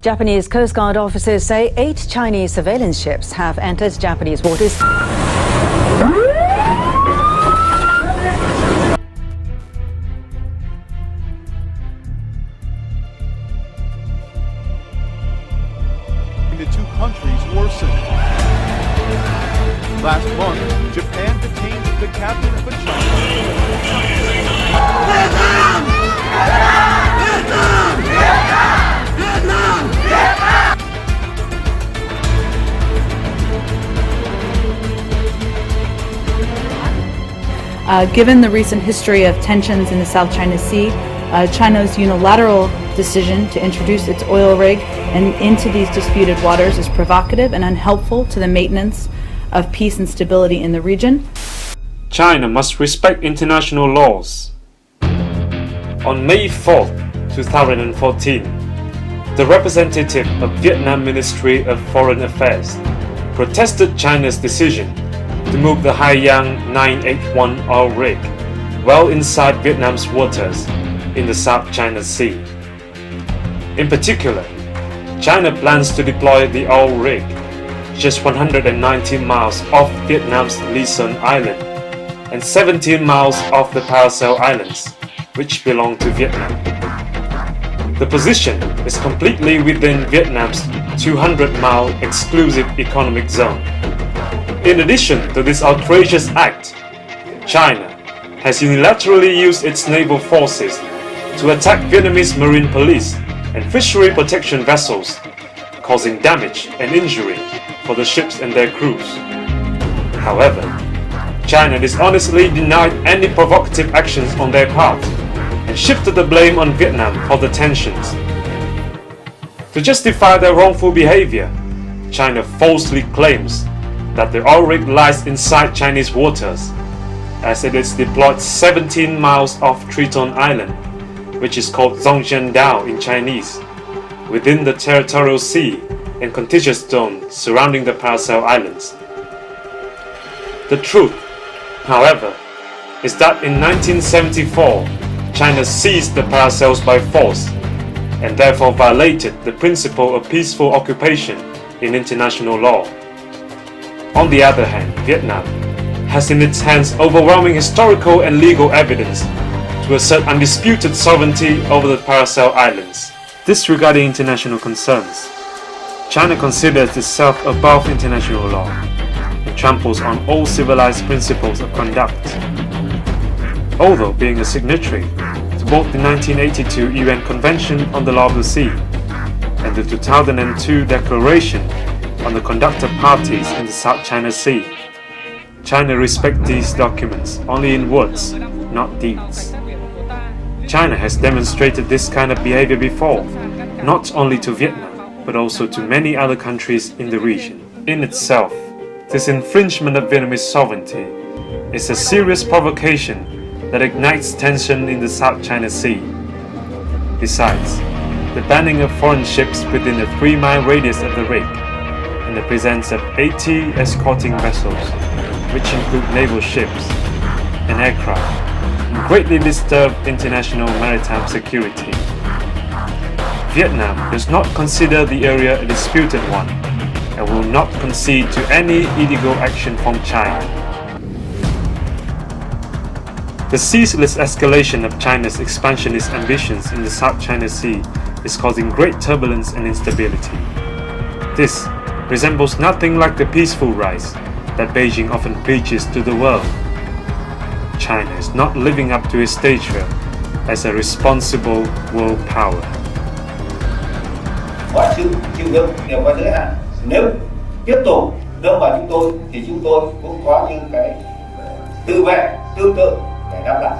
Japanese Coast Guard officers say 8 Chinese surveillance ships have entered Japanese waters. The two countries worsened. Last month, Japan detained the captain of a Given the recent history of tensions in the South China Sea, China's unilateral decision to introduce its oil rig into these disputed waters is provocative and unhelpful to the maintenance of peace and stability in the region. China must respect international laws. On May 4, 2014, the representative of Vietnam Ministry of Foreign Affairs protested China's decision to move the Hai Yang 981 oil rig well inside Vietnam's waters in the South China Sea. In particular, China plans to deploy the oil rig just 190 miles off Vietnam's Luzon Island and 17 miles off the Paracel Islands, which belong to Vietnam. The position is completely within Vietnam's 200-mile exclusive economic zone. In addition to this outrageous act, China has unilaterally used its naval forces to attack Vietnamese marine police and fishery protection vessels, causing damage and injury for the ships and their crews. However, China dishonestly denied any provocative actions on their part and shifted the blame on Vietnam for the tensions. To justify their wrongful behavior, China falsely claims that the oil rig lies inside Chinese waters, as it is deployed 17 miles off Triton Island, which is called Zhongjiandao in Chinese, within the territorial sea and contiguous zone surrounding the Paracel Islands. The truth, however, is that in 1974, China seized the Paracels by force and therefore violated the principle of peaceful occupation in international law. On the other hand, Vietnam has in its hands overwhelming historical and legal evidence to assert undisputed sovereignty over the Paracel Islands. Disregarding international concerns, China considers itself above international law and tramples on all civilized principles of conduct. Although being a signatory to both the 1982 UN Convention on the Law of the Sea and the 2002 Declaration on the Conduct of Parties in the South China Sea, China respects these documents only in words, not deeds. China has demonstrated this kind of behavior before, not only to Vietnam, but also to many other countries in the region. In itself, this infringement of Vietnamese sovereignty is a serious provocation that ignites tension in the South China Sea. Besides, the banning of foreign ships within a 3-mile radius of the rig and the presence of 80 escorting vessels, which include naval ships and aircraft, greatly disturb international maritime security. Vietnam does not consider the area a disputed one and will not concede to any illegal action from China. The ceaseless escalation of China's expansionist ambitions in the South China Sea is causing great turbulence and instability. This resembles nothing like the peaceful rise that Beijing often preaches to the world. China is not living up to its stature as a responsible world power. Mọi sự chịu đựng đều có giới hạn. Nếu tiếp tục đâm vào chúng tôi thì chúng tôi cũng có những cái tự vệ tương tự để đáp lại.